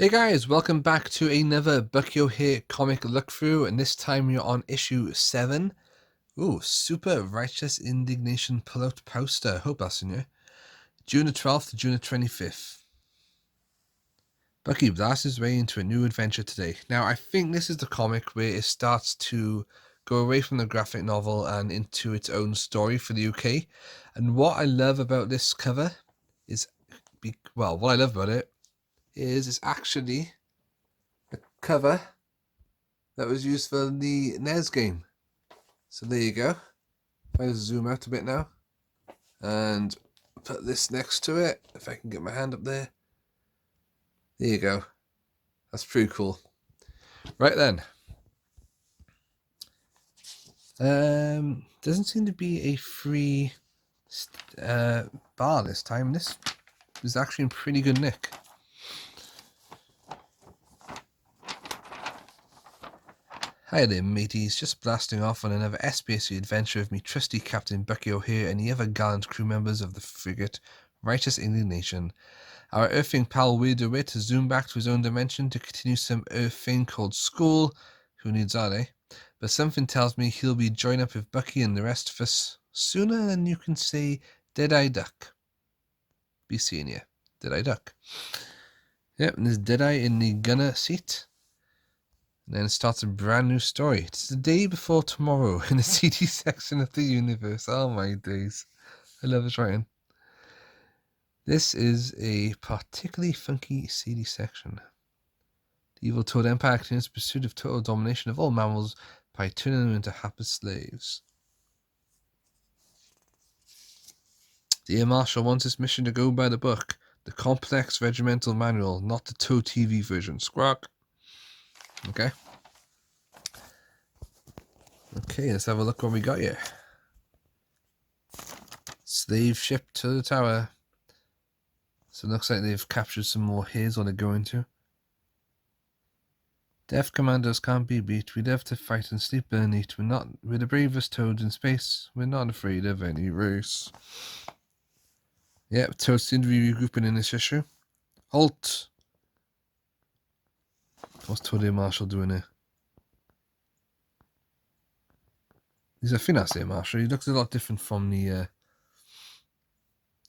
Hey guys, welcome back to another Bucky O'Hare comic look through, and this time you're on issue 7. Ooh, Super Righteous Indignation pull-out poster. Hope that's in here. June the 12th to June the 25th. Bucky blasts his way into a new adventure today. Now, I think this is the comic where it starts to go away from the graphic novel and into its own story for the UK. And what I love about this cover is, what I love about it is it's actually cover that was used for the NES game. So there you go. If I just zoom out a bit now and put this next to it, if I can get my hand up there. There you go. That's pretty cool. Right then. Doesn't seem to be a free bar this time. This is actually in pretty good nick. Hi there, mateys. Just blasting off on another SPSU adventure with me trusty Captain Bucky O'Hare and the other gallant crew members of the frigate Righteous Indignation. Our Earthling pal Weird DeWitt has zoomed back to his own dimension to continue some Earth thing called school. Who needs that, eh? But something tells me he'll be joining up with Bucky and the rest of us sooner than you can say Deadeye Duck. Be seeing you. Deadeye Duck. Yep, and there's Deadeye in the gunner seat. And then it starts a brand new story. It's the day before tomorrow in the CD section of the universe. Oh my days. I love this writing. This is a particularly funky CD section. The evil Toad Empire continues pursuit of total domination of all mammals by turning them into hapless slaves. The Air Marshal wants his mission to go by the book. The complex regimental manual, not the Toad TV version. Squawk. Okay. Okay, let's have a look what we got here. Slave ship to the tower. So it looks like they've captured some more hairs, or they're going to. Deaf commandos can't be beat. We love to fight and sleep beneath. We're the bravest toads in space. We're not afraid of any race. Yep, toads seem to be regrouping in this issue. Halt! What's Toad Air Marshal doing here? He's a finesse Air Marshal. He looks a lot different from the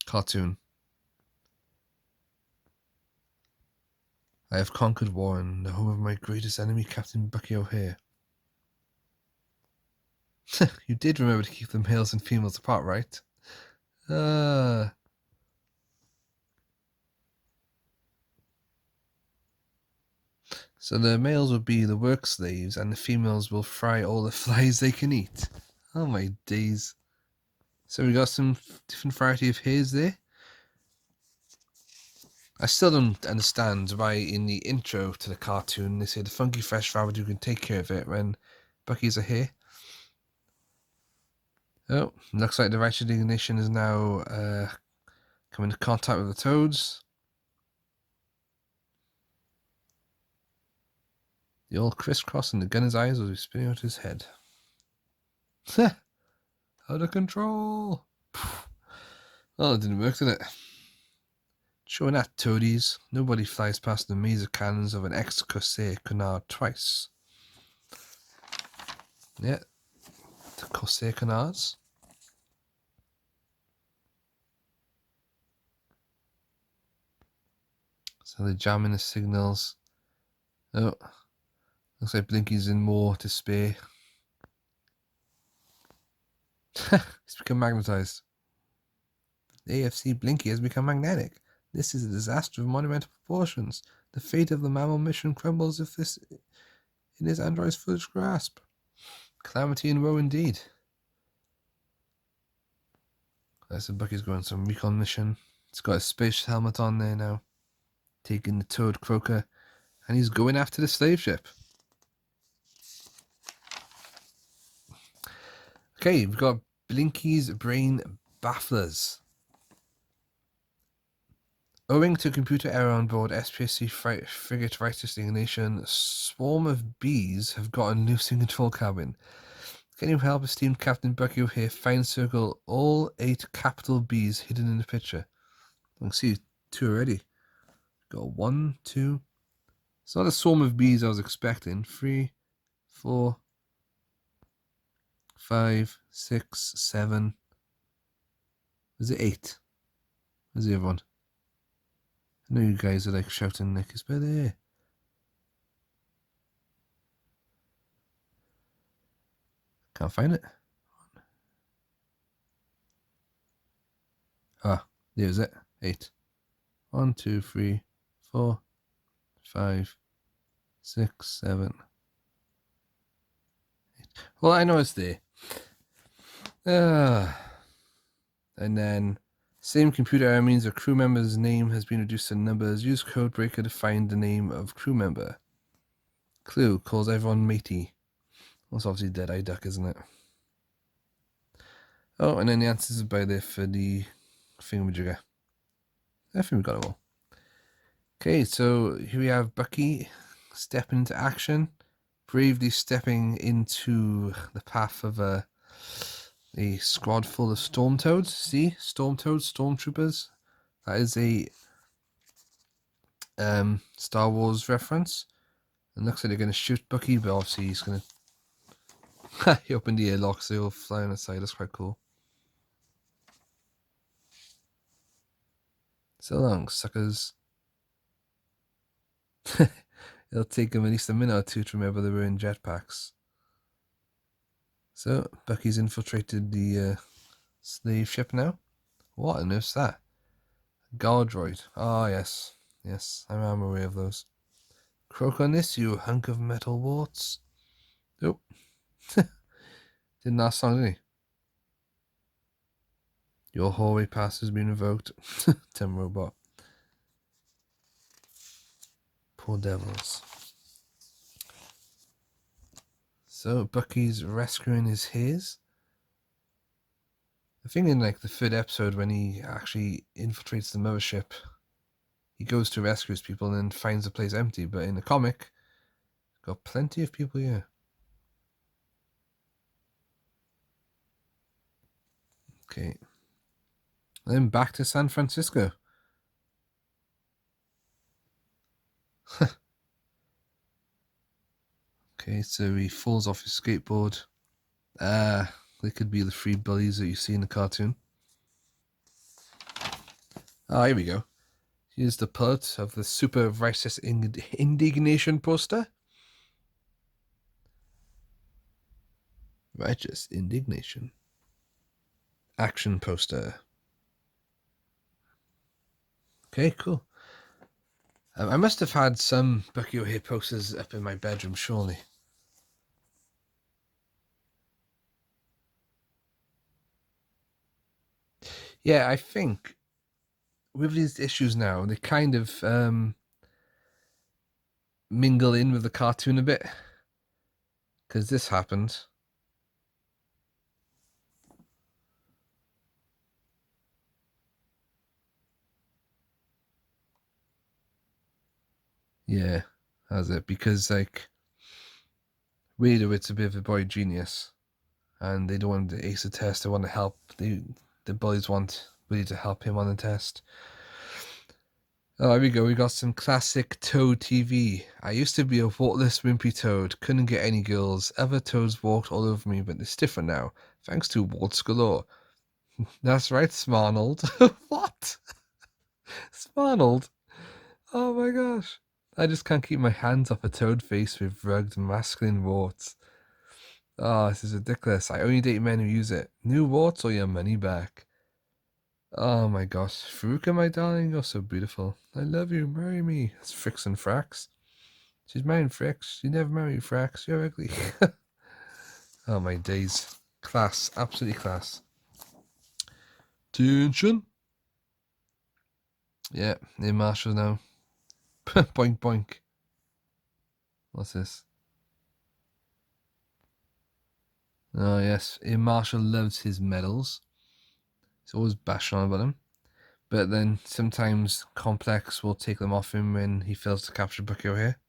cartoon. I have conquered Warren, the home of my greatest enemy, Captain Bucky O'Hare. You did remember to keep the males and females apart, right? So the males will be the work slaves, and the females will fry all the flies they can eat. Oh my days. So we got some different variety of hairs there. I still don't understand why in the intro to the cartoon they say the funky fresh rabbit who can take care of it when Bucky's a hare. Oh, looks like the Righteous Indignation is now coming into contact with the toads. The old crisscross in the gunner's eyes as we spinning out his head. Out of control! Well, it didn't work, did it? Showing that, toadies. Nobody flies past the maze of cannons of an ex-Corsair canard twice. Yeah, the Corsair canards. So they're jamming the signals. Oh, looks like Blinky's in more despair. He's become magnetized. The AFC Blinky has become magnetic. This is a disaster of monumental proportions. The fate of the mammal mission crumbles if this in his android's foolish grasp. Calamity and woe indeed. So Bucky's going on some recon mission. He's got his space helmet on there now. Taking the Toad Croaker. And he's going after the slave ship. Okay, we've got Blinky's brain bafflers. Owing to computer error on board SPSC frigate Righteous Indignation, a swarm of bees have gotten loose in control cabin. Can you help esteemed Captain Bucky O'Hare find circle all 8 capital B's hidden in the picture? I can see 2 already. Got 1, 2, It's not a swarm of bees I was expecting. 3, 4, 5, 6, 7. Is it 8? Where's the other one? I know you guys are like shouting, Nick, it's better here. Can't find it. Ah, there's it. 8. 1, 2, 3, 4, 5, 6, 7, 8. Well, I know it's there. And then, same computer error means a crew member's name has been reduced to numbers. Use codebreaker to find the name of crew member. Clue calls everyone matey. That's obviously Dead-Eye Duck, isn't it? Oh, and then the answers are by there for the thingamajigger. I think we got it all. Okay, so here we have Bucky stepping into action, bravely stepping into the path of a squad full of storm toads. See, storm toads, stormtroopers. That is a Star Wars reference. It looks like they're going to shoot Bucky, but obviously he's going to. He opened the airlock, so he'll fly on the side. That's quite cool. So long, suckers. It'll take him at least a minute or two to remember they were in jetpacks. So, Bucky's infiltrated the slave ship now. What on earth's that? Guard droid. Ah, yes. Yes, I'm aware of those. Croak on this, you hunk of metal warts. Oh. Didn't last long, did he? Your hallway pass has been revoked. Tim Robot. Poor devils. So, Bucky's rescuing his hares. I think in like the 3rd episode when he actually infiltrates the mothership, he goes to rescue his people and then finds the place empty. But in the comic, got plenty of people here. Okay. Then back to San Francisco. Okay, so he falls off his skateboard. They could be the 3 bullies that you see in the cartoon. Ah, here we go. Here's the plot of the super righteous indignation poster. Righteous indignation. Action poster. Okay, cool. I must have had some Bucky O'Hare posters up in my bedroom, surely. Yeah, I think with these issues now, they kind of mingle in with the cartoon a bit. Because this happened. Yeah, that's it. Because, like, Raider, it's a bit of a boy genius. And they don't want to ace the test, they want to help. The boys want Willie to help him on the test. Oh, here we go. We got some classic Toad TV. I used to be a wartless, wimpy toad. Couldn't get any girls. Other toads walked all over me, but it's different now. Thanks to warts galore. That's right, Smarnold. What? Smarnold? Oh my gosh. I just can't keep my hands off a toad face with rugged masculine warts. Oh, this is ridiculous. I only date men who use it. New warts or your money back. Oh my gosh. Faruka, my darling, you're so beautiful. I love you. Marry me. That's Fricks and Frax. She's marrying Fricks. You never marry Frax. You're ugly. Oh my days. Class. Absolutely class. Tension. Yeah, Air Marshal now. Boink boink. What's this? Oh yes, Air Marshal loves his medals. He's always bashing on about them. But then sometimes Complex will take them off him when he fails to capture Bucky O'Hare.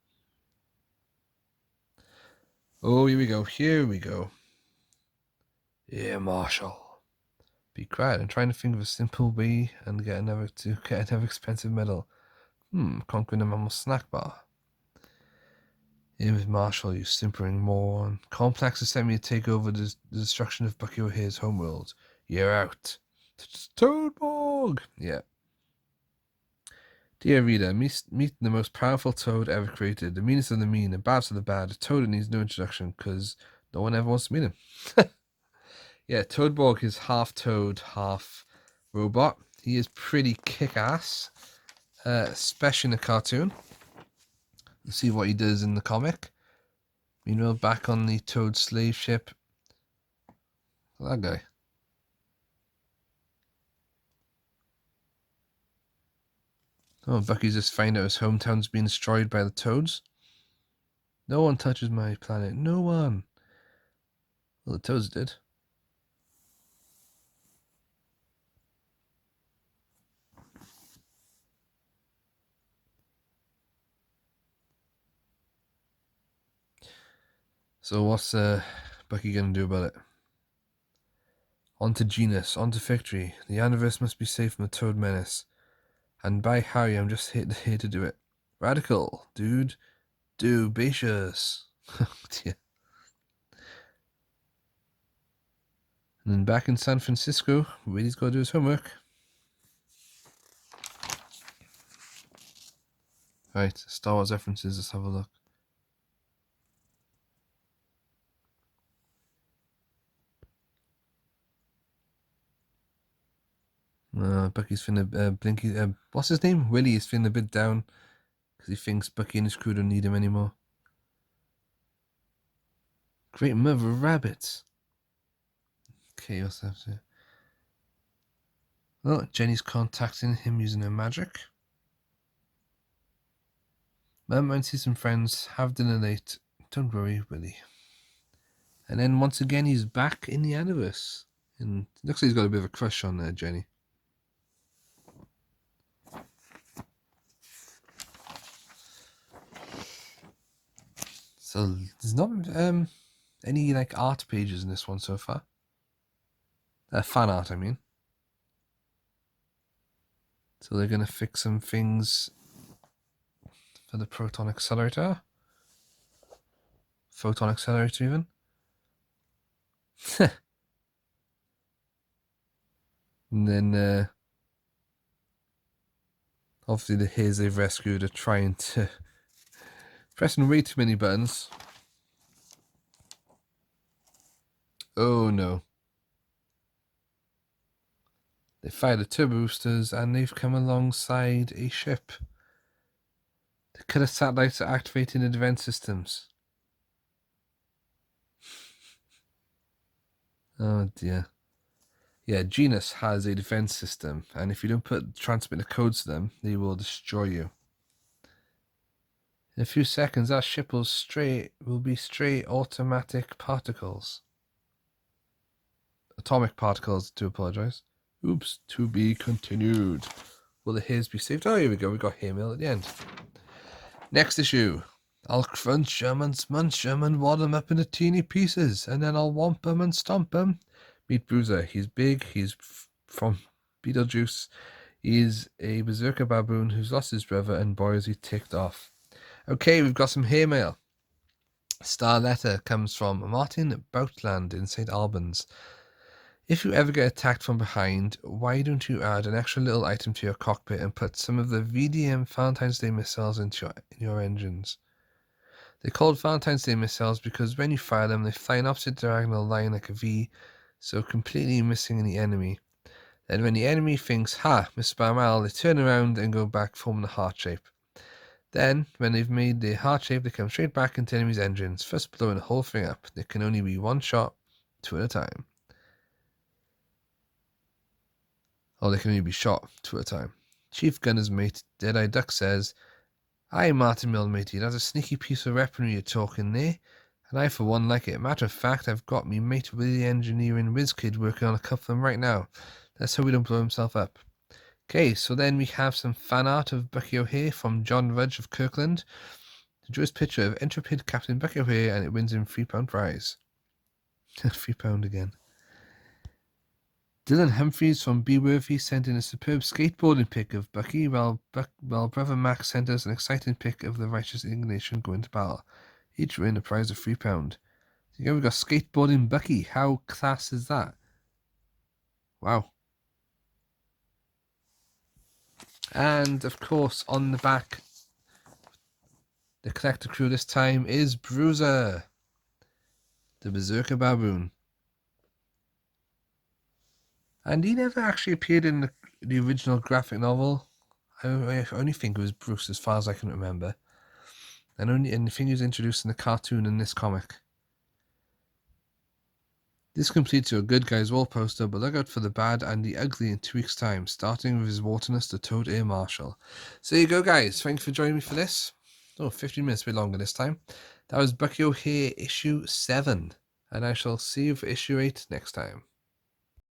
Oh, here we go. Here we go. Air Marshal. Be quiet. I'm trying to think of a simple way and get another expensive medal. Conquering a mammal snack bar. James Marshall, you simpering moron. Complex has sent me to take over the destruction of Bucky O'Hare's homeworld. You're out. Toadborg! Yeah. Dear reader, meet the most powerful toad ever created, the meanest of the mean, the baddest of the bad, a toad that needs no introduction because no one ever wants to meet him. Yeah, Toadborg is half toad, half robot. He is pretty kick-ass, especially in the cartoon. Let's see what he does in the comic. Meanwhile, back on the Toad slave ship. That guy. Oh, Bucky's just find out his hometown's being destroyed by the Toads. No one touches my planet. No one. Well, the Toads did. So what's Bucky gonna do about it? On to Genus, on to victory. The universe must be safe from the Toad menace. And by Harry, I'm just here to do it. Radical, dude. Dubacious. Yeah. And then back in San Francisco, Wheaty's got to do his homework. Right, Star Wars references, let's have a look. Bucky's feeling Blinky. What's his name? Willie is feeling a bit down because he thinks Bucky and his crew don't need him anymore. Great mother of rabbits. Okay, what's that? Oh, Jenny's contacting him using her magic. Mum, I see some friends. Have dinner late. Don't worry, Willie. And then once again, he's back in the universe. And it looks like he's got a bit of a crush on Jenny. So there's not any like art pages in this one so far. Fan art, I mean. So they're gonna fix some things for the proton accelerator, photon accelerator, even. And then obviously the Hares they've rescued are trying to pressing way too many buttons. Oh no. They fired the turbo boosters and they've come alongside a ship. The killer satellites are activating the defense systems. Oh dear. Yeah, Genus has a defense system, and if you don't transmit the codes to them, they will destroy you. In a few seconds, that ship will be straight automatic particles. Atomic particles, to apologize. Oops, to be continued. Will the Hares be saved? Oh, here we go. We got hair mail at the end. Next issue. I'll crunch them and smunch them and wad them up into teeny pieces, and then I'll womp them and stomp them. Meet Bruiser. He's big. He's from Beetlejuice. He's a berserker baboon who's lost his brother, and boy is he ticked off. Okay, we've got some hair mail. Star letter comes from Martin Boutland in St. Albans. If you ever get attacked from behind, why don't you add an extra little item to your cockpit and put some of the VDM Valentine's Day missiles into your engines? They're called Valentine's Day missiles because when you fire them, they fly an opposite diagonal line like a V, so completely missing any enemy. Then when the enemy thinks, ha, Mr. Barmal, they turn around and go back forming the heart shape. Then, when they've made the heart shape, they come straight back into enemies' engines, first blowing the whole thing up. There can only be one shot, 2 at a time. Oh, they can only be shot 2 at a time. Chief Gunner's mate, Deadeye Duck, says, "Aye, Martin Mill, matey, that's a sneaky piece of weaponry you're talking there, and I for one like it. Matter of fact, I've got me mate Willie Engineering Whiz Kid working on a couple of them right now. Let's hope he don't blow himself up." Okay, so then we have some fan art of Bucky O'Hare from John Rudge of Kirkland. He drew his picture of intrepid Captain Bucky O'Hare, and it wins him £3 prize. £3 again. Dylan Humphreys from Be Worthy sent in a superb skateboarding pic of Bucky, while brother Max sent us an exciting pic of the righteous indignation going to battle. Each win a prize of £3. Again, we've got Skateboarding Bucky. How class is that? Wow. And of course, on the back, the collector crew this time is Bruiser, the Berserker Baboon. And he never actually appeared in the original graphic novel. I only think it was Bruce, as far as I can remember. And I think he was introduced in the cartoon in this comic. This completes your good guys wall poster, but look out for the bad and the ugly in 2 weeks' time, starting with his Wartoness, the Toad Air Marshal. So there you go, guys. Thanks for joining me for this. 15 minutes, a bit longer this time. That was Bucky O'Hare issue 7, and I shall see you for issue 8 next time.